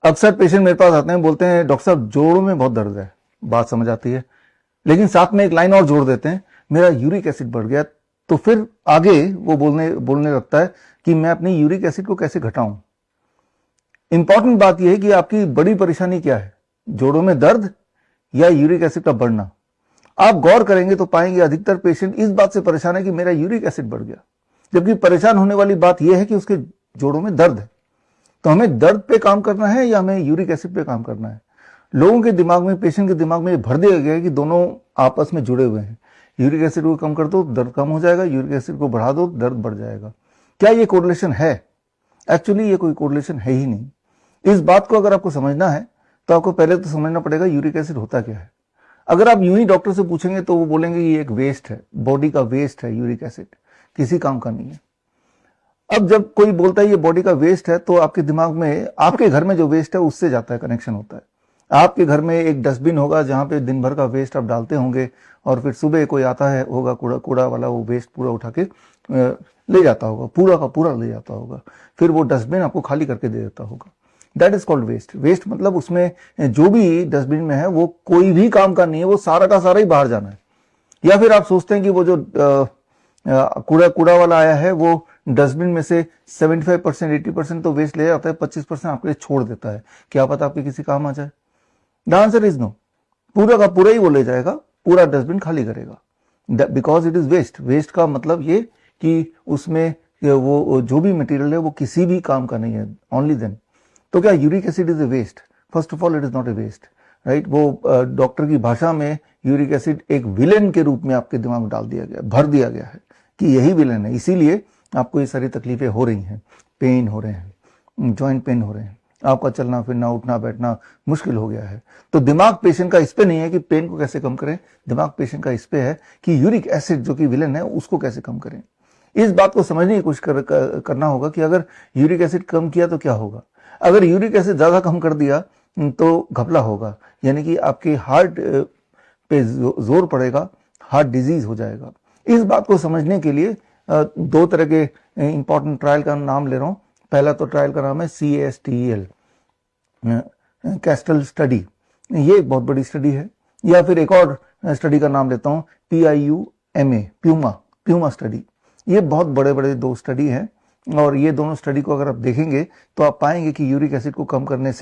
अक्सर पेशेंट मेरे पास आते हैं, बोलते हैं डॉक्टर साहब जोड़ों में बहुत दर्द है, बात समझ आती है, लेकिन साथ में एक लाइन और जोड़ देते हैं, मेरा यूरिक एसिड बढ़ गया। तो फिर आगे वो बोलने लगता है कि मैं अपनी यूरिक एसिड को कैसे घटाऊं। इंपॉर्टेंट बात यह है कि आपकी बड़ी परेशानी क्या है, जोड़ों में दर्द या यूरिक एसिड का बढ़ना। आप गौर करेंगे तो पाएंगे अधिकतर पेशेंट इस बात से परेशान है कि मेरा यूरिक एसिड बढ़ गया, जबकि परेशान होने वाली बात यह है कि उसके जोड़ों में दर्द है। तो हमें दर्द पे काम करना है या हमें यूरिक एसिड पे काम करना है? लोगों के दिमाग में, पेशेंट के दिमाग में भर दिया गया है कि दोनों आपस में जुड़े हुए हैं। यूरिक एसिड को कम कर दो दर्द कम हो जाएगा, यूरिक एसिड को बढ़ा दो दर्द बढ़ जाएगा। क्या ये कोरिलेशन है? एक्चुअली ये कोई कोरिलेशन है ही नहीं। इस बात को अगर आपको समझना है तो आपको पहले तो समझना पड़ेगा यूरिक एसिड होता क्या है। अगर आप यूं ही डॉक्टर से पूछेंगे तो वो बोलेंगे ये एक वेस्ट है, बॉडी का वेस्ट है, यूरिक एसिड किसी काम का नहीं है। अब जब कोई बोलता है ये बॉडी का वेस्ट है, तो आपके दिमाग में, आपके घर में जो वेस्ट है उससे जाता है, कनेक्शन होता है। आपके घर में एक डस्टबिन होगा जहां पे दिन भर का वेस्ट आप डालते होंगे, और फिर सुबह कोई आता है होगा कूड़ा वाला, वो वेस्ट पूरा उठा के ले जाता होगा, पूरा का पूरा ले जाता होगा, फिर वो डस्टबिन आपको खाली करके दे देता होगा। That is called waste. Waste मतलब उसमें जो भी डस्टबिन में है वो कोई भी काम का नहीं है, वो सारा का सारा ही बाहर जाना है। या फिर आप सोचते हैं कि वो जो कूड़ा वाला आया है वो डस्टबिन में से 75% 80% तो वेस्ट ले जाता है, 25% आपके लिए छोड़ देता है, क्या पता आपके किसी काम आ जाए। द आंसर इज नो, पूरा का पूरा ही वो ले जाएगा, पूरा डस्टबिन खाली करेगा, because it is waste. Waste का मतलब ये कि उसमें वो जो भी मटेरियल है वो किसी भी काम का नहीं है, ओनली देन। तो क्या uric acid is a waste? First of all it is not a waste, right. वो डॉक्टर की भाषा में यूरिक एसिड एक विलेन के रूप में आपके दिमाग में डाल दिया गया, भर दिया गया है कि यही विलेन है, इसीलिए आपको ये सारी तकलीफें हो रही हैं, पेन हो रहे हैं, जॉइंट पेन हो रहे हैं, आपका चलना फिरना उठना बैठना मुश्किल हो गया है। तो दिमाग पेशेंट का इस पे नहीं है कि पेन को कैसे कम करें, दिमाग पेशेंट का इस पे है कि यूरिक एसिड जो कि विलेन है उसको कैसे कम करें। इस बात को समझने की कोशिश करना होगा कि अगर यूरिक एसिड कम किया तो क्या होगा। अगर यूरिक एसिड ज्यादा कम कर दिया तो घपला होगा, यानी कि आपके हार्ट पे जोर पड़ेगा, हार्ट डिजीज हो जाएगा। इस बात को समझने के लिए दो तरह के इंपॉर्टेंट ट्रायल का नाम ले रहा हूं। पहला तो ट्रायल का नाम है CASTEL, कैस्टल स्टडी, ये एक बहुत बड़ी स्टडी है। या फिर एक और स्टडी का नाम लेता हूं PIUMA, प्यूमा स्टडी। ये बहुत बड़े बड़े दो स्टडी हैं, और ये दोनों स्टडी को अगर आप देखेंगे तो आप पाएंगे कि यूरिक एसिड को कम करने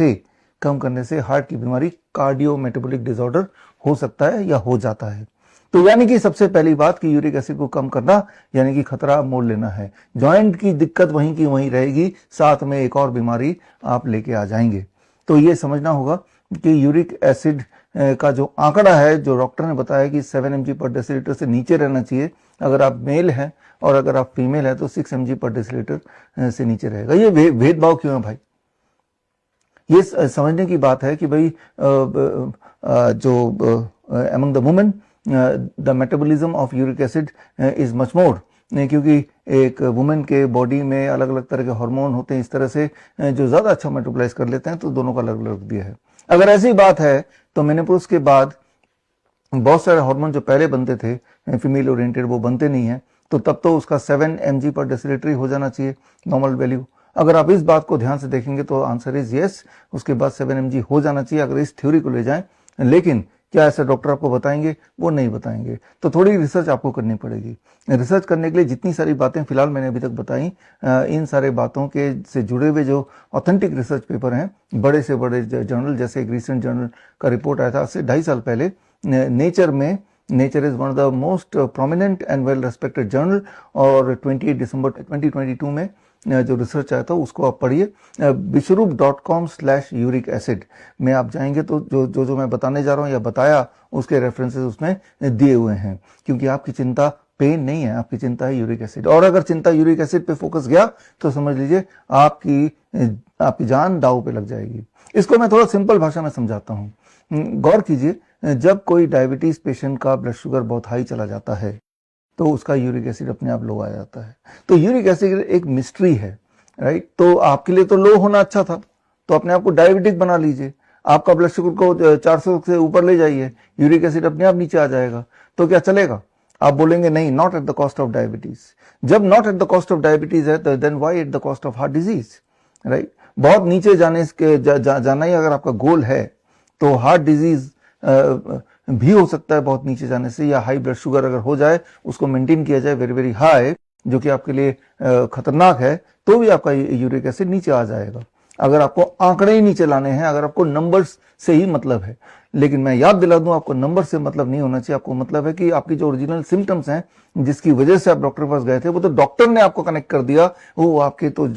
से हार्ट की बीमारी, कार्डियो मेटाबॉलिक डिसऑर्डर हो सकता है या हो जाता है। तो यानी कि सबसे पहली बात कि यूरिक एसिड को कम करना यानी कि खतरा मोल लेना है। जॉइंट की दिक्कत वहीं की वहीं रहेगी, साथ में एक और बीमारी आप लेके आ जाएंगे। तो ये समझना होगा कि यूरिक एसिड का जो आंकड़ा है, जो डॉक्टर ने बताया कि 7 mg पर डेसीलीटर से नीचे रहना चाहिए अगर आप मेल हैं, और अगर आप फीमेल है तो 6 mg पर डेसीलीटर से नीचे रहेगा। ये भेदभाव क्यों है भाई? ये समझने की बात है कि भाई जो among the women the metabolism of uric acid is much more, क्योंकि एक वुमेन के बॉडी में अलग अलग तरह के हार्मोन होते हैं, इस तरह से जो ज्यादा अच्छा मेटाबोलाइज कर लेते हैं, तो दोनों का अलग अलग दिया है। अगर ऐसी बात है तो मेनोपॉज के बाद बहुत सारे हार्मोन जो पहले बनते थे फीमेल ओरिएंटेड, वो बनते नहीं है, तो तब तो उसका 7 mg पर डेसीलीटर हो जाना चाहिए नॉर्मल वैल्यू। अगर आप इस बात को ध्यान से देखेंगे तो आंसर इज यस, उसके बाद 7 mg हो जाना चाहिए अगर इस थ्योरी को ले जाएं। लेकिन क्या ऐसा डॉक्टर आपको बताएंगे? वो नहीं बताएंगे। तो थोड़ी रिसर्च आपको करनी पड़ेगी। रिसर्च करने के लिए जितनी सारी बातें फिलहाल मैंने अभी तक बताई, इन सारे बातों के से जुड़े हुए जो ऑथेंटिक रिसर्च पेपर हैं, बड़े से बड़े जर्नल, जैसे एक रिसेंट जर्नल का रिपोर्ट आया था आज से 2.5 साल पहले नेचर में। Nature is one of the most prominent and well respected journal, और 28 दिसंबर 2022 में जो रिसर्च आया था उसको आप पढ़िए। विश्वरूप.com/यूरिक एसिड में आप जाएंगे तो जो मैं बताने जा रहा हूँ या बताया उसके रेफरेंसेस उसमें दिए हुए हैं, क्योंकि आपकी चिंता पेन नहीं है, आपकी चिंता है यूरिक एसिड। और अगर चिंता यूरिक एसिड पे फोकस गया तो समझ लीजिए आपकी जान दांव पे लग जाएगी। इसको मैं थोड़ा सिंपल भाषा में समझाता हूँ। गौर कीजिए, जब कोई डायबिटीज पेशेंट का ब्लड शुगर बहुत हाई चला जाता है तो उसका यूरिक एसिड अपने आप लो आ जाता है। तो यूरिक एसिड एक मिस्ट्री है, राइट। तो आपके लिए तो लो होना अच्छा था, तो अपने आप को डायबिटिक बना लीजिए, आपका ब्लड शुगर को 400 से ऊपर ले जाइए, यूरिक एसिड अपने आप नीचे आ जाएगा। तो क्या चलेगा? आप बोलेंगे नहीं, not at the cost of diabetes. जब not at the cost of diabetes है तो then why at the cost of heart disease, right. बहुत नीचे जाने के जाना ही अगर आपका गोल है तो हार्ट डिजीज भी हो सकता है बहुत नीचे जाने से, या हाई ब्लड शुगर अगर हो जाए, उसको मेंटेन किया जाए वेरी वेरी हाई, जो कि आपके लिए खतरनाक है, तो भी आपका यूरिक एसिड नीचे आ जाएगा। अगर आपको आंकड़े ही नीचे लाने हैं, अगर आपको नंबर्स से ही मतलब है। लेकिन मैं याद दिला दूं, आपको नंबर से मतलब नहीं होना चाहिए। आपको मतलब है कि आपकी जो ओरिजिनल सिम्टम्स हैं जिसकी वजह से आप डॉक्टर के पास गए थे, वो तो डॉक्टर ने आपको कनेक्ट कर दिया, वो आपके तो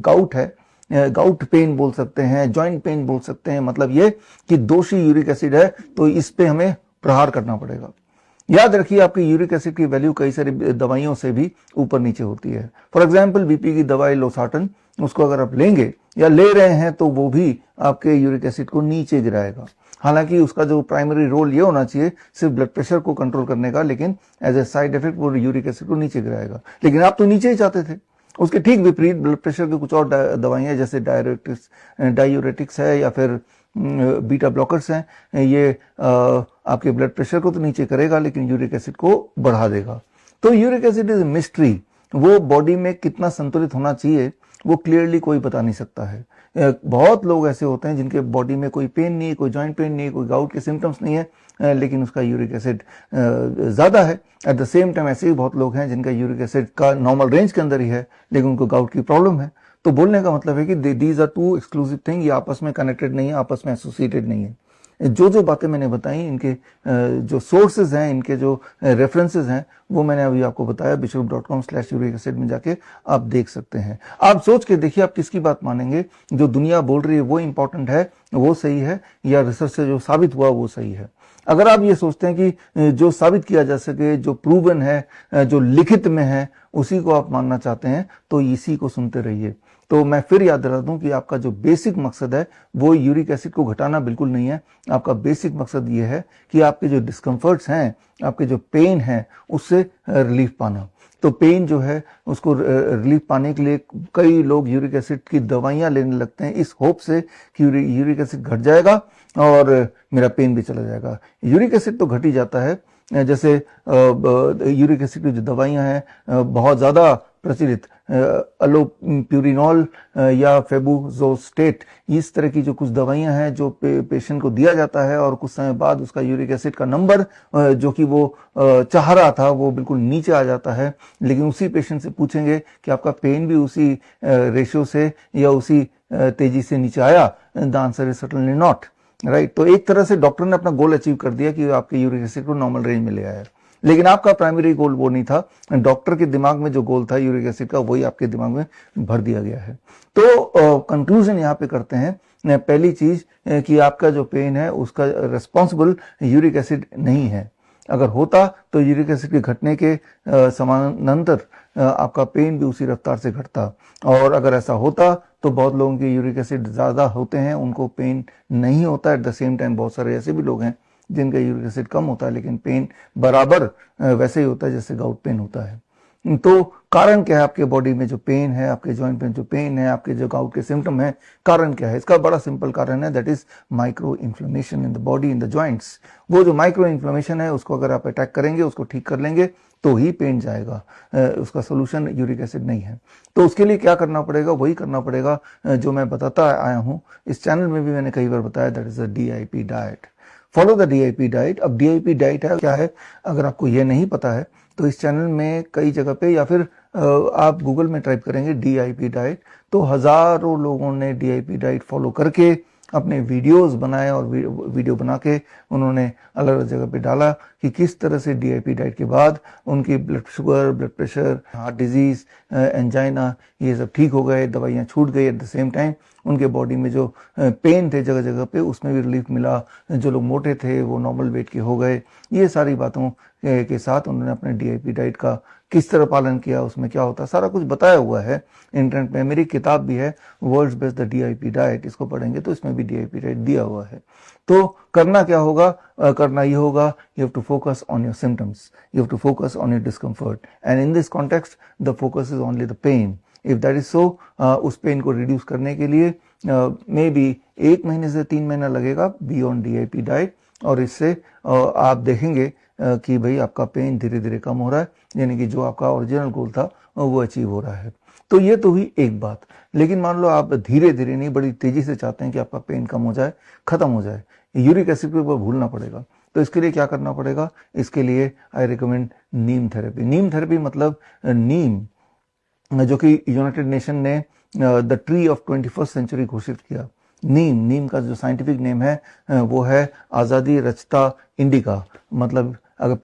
गाउट है, गाउट पेन बोल सकते हैं, जॉइंट पेन बोल सकते हैं। मतलब ये कि दोषी यूरिक एसिड है, तो इस पे हमें प्रहार करना पड़ेगा। याद रखिए, आपकी यूरिक एसिड की वैल्यू कई सारी दवाइयों से भी ऊपर नीचे होती है। फॉर एग्जांपल बीपी की दवाई लोसार्टन, उसको अगर आप लेंगे या ले रहे हैं तो वो भी आपके यूरिक एसिड को नीचे गिराएगा। हालांकि उसका जो प्राइमरी रोल ये होना चाहिए सिर्फ ब्लड प्रेशर को कंट्रोल करने का, लेकिन एज ए साइड इफेक्ट वो यूरिक एसिड को नीचे गिराएगा। लेकिन आप तो नीचे ही चाहते थे। उसके ठीक विपरीत ब्लड प्रेशर के कुछ और दवाइयां जैसे डायूरेटिक्स है या फिर बीटा ब्लॉकर्स हैं, ये आपके ब्लड प्रेशर को तो नीचे करेगा लेकिन यूरिक एसिड को बढ़ा देगा। तो यूरिक एसिड इज मिस्ट्री। वो बॉडी में कितना संतुलित होना चाहिए वो क्लियरली कोई बता नहीं सकता है। बहुत लोग ऐसे होते हैं जिनके बॉडी में कोई पेन नहीं है, कोई जॉइंट पेन नहीं है, कोई गाउट के सिम्टम्स नहीं है, लेकिन उसका यूरिक एसिड ज्यादा है। एट द सेम टाइम ऐसे ही बहुत लोग हैं जिनका यूरिक एसिड का नॉर्मल रेंज के अंदर ही है, लेकिन उनको गाउट की प्रॉब्लम है। तो बोलने का मतलब है कि these are two exclusive thing, ये आपस में कनेक्टेड नहीं है, आपस में एसोसिएटेड नहीं है। जो जो बातें मैंने बताई, इनके जो सोर्सेज हैं, इनके जो रेफरेंसेज हैं, वो मैंने अभी आपको बताया। bishop.com/uric acid में जाके आप देख सकते हैं। आप सोच के देखिए आप किसकी बात मानेंगे। जो दुनिया बोल रही है वो इंपॉर्टेंट है, वो सही है, या रिसर्च से जो साबित हुआ वो सही है। अगर आप ये सोचते हैं कि जो साबित किया जा सके, जो प्रूवन है, जो लिखित में है, उसी को आप मानना चाहते हैं, तो इसी को सुनते रहिए। तो मैं फिर याद दिला दूं कि आपका जो बेसिक मकसद है वो यूरिक एसिड को घटाना बिल्कुल नहीं है। आपका बेसिक मकसद ये है कि आपके जो डिस्कम्फर्ट्स हैं, आपके जो पेन है, उससे रिलीफ पाना। तो पेन जो है उसको रिलीफ पाने के लिए कई लोग यूरिक एसिड की दवाइयां लेने लगते हैं इस होप से कि यूरिक एसिड घट जाएगा और मेरा पेन भी चला जाएगा। यूरिक एसिड तो घट ही जाता है। जैसे यूरिक एसिड की जो दवाइयां हैं बहुत ज्यादा प्रचलित, अलोप्यूरिनॉल या फेबुजोस्टेट, इस तरह की जो कुछ दवाइयां हैं जो पेशेंट को दिया जाता है, और कुछ समय बाद उसका यूरिक एसिड का नंबर जो कि वो चाह रहा था वो बिल्कुल नीचे आ जाता है। लेकिन उसी पेशेंट से पूछेंगे कि आपका पेन भी उसी रेशियो से या उसी तेजी से नीचे आया, the answer is certainly not, right. तो एक तरह से डॉक्टर ने अपना गोल अचीव कर दिया कि आपके यूरिक एसिड को नॉर्मल रेंज में ले आया, लेकिन आपका प्राइमरी गोल वो नहीं था। डॉक्टर के दिमाग में जो गोल था यूरिक एसिड का, वही आपके दिमाग में भर दिया गया है। तो कंक्लूजन यहाँ पे करते हैं। पहली चीज कि आपका जो पेन है उसका रिस्पॉन्सिबल यूरिक एसिड नहीं है। अगर होता तो यूरिक एसिड के घटने के समानांतर आपका पेन भी उसी रफ्तार से घटता, और अगर ऐसा होता तो बहुत लोगों के यूरिक एसिड ज्यादा होते हैं, उनको पेन नहीं होता। एट द सेम टाइम बहुत सारे ऐसे भी लोग हैं जिनका यूरिक एसिड कम होता है लेकिन पेन बराबर वैसे ही होता है जैसे गाउट पेन होता है। तो कारण क्या है आपके बॉडी में जो पेन है, आपके जॉइंट में जो पेन है, आपके जो गाउट के सिम्टम है, कारण क्या है? इसका बड़ा सिंपल कारण है, that is micro inflammation in the body, in the joints. वो जो माइक्रो इन्फ्लेमेशन है उसको अगर आप अटैक करेंगे, उसको ठीक कर लेंगे तो ही पेन जाएगा। उसका सोल्यूशन यूरिक एसिड नहीं है। तो उसके लिए क्या करना पड़ेगा? वही करना पड़ेगा जो मैं बताता आया हूं, इस चैनल में भी मैंने कई बार बताया, that is the DIP diet. Follow the DIP diet. अब DIP डाइट है क्या है, अगर आपको यह नहीं पता है तो इस चैनल में कई जगह पे, या फिर आप गूगल में टाइप करेंगे DIP डाइट, तो हजारों लोगों ने DIP डाइट फॉलो करके अपने वीडियोस बनाए, और वीडियो बना के उन्होंने अलग अलग जगह पे डाला कि किस तरह से DIP डाइट के बाद उनकी blood sugar, blood pressure, heart disease, angina, ये सब ठीक हो गए, दवाइयाँ छूट गई। एट द सेम टाइम उनके बॉडी में जो पेन थे जगह जगह पे, उसमें भी रिलीफ मिला। जो लोग मोटे थे वो नॉर्मल वेट के हो गए। ये सारी बातों के साथ उन्होंने अपने DIP डाइट का किस तरह पालन किया, उसमें क्या होता है, सारा कुछ बताया हुआ है इंटरनेट पे। मेरी किताब भी है world's best the DIP diet, इसको पढ़ेंगे तो इसमें भी DIP डाइट दिया हुआ है। तो करना क्या होगा? करना ये होगा, you have to focus on your symptoms, you have to focus on your discomfort, and in this context the focus is only the pain. If that is so, उस पेन को रिड्यूस करने के लिए मे बी 1 महीने से 3 महीना लगेगा, be on DIP diet, और इससे आप देखेंगे कि भाई आपका पेन धीरे धीरे कम हो रहा है, यानी कि जो आपका ओरिजिनल गोल था वो अचीव हो रहा है। तो ये तो हुई एक बात। लेकिन मान लो आप धीरे धीरे नहीं, बड़ी तेजी से चाहते हैं कि आपका पेन कम हो जाए, खत्म हो जाए, यूरिक एसिड के ऊपर भूलना पड़ेगा। तो इसके लिए क्या करना पड़ेगा? इसके लिए I recommend neem therapy. Neem therapy मतलब नीम, जो कि यूनाइटेड नेशन ने the tree of 21st century घोषित किया। नीम का जो साइंटिफिक नेम है वो है आज़ादी रचता इंडिका। मतलब अगर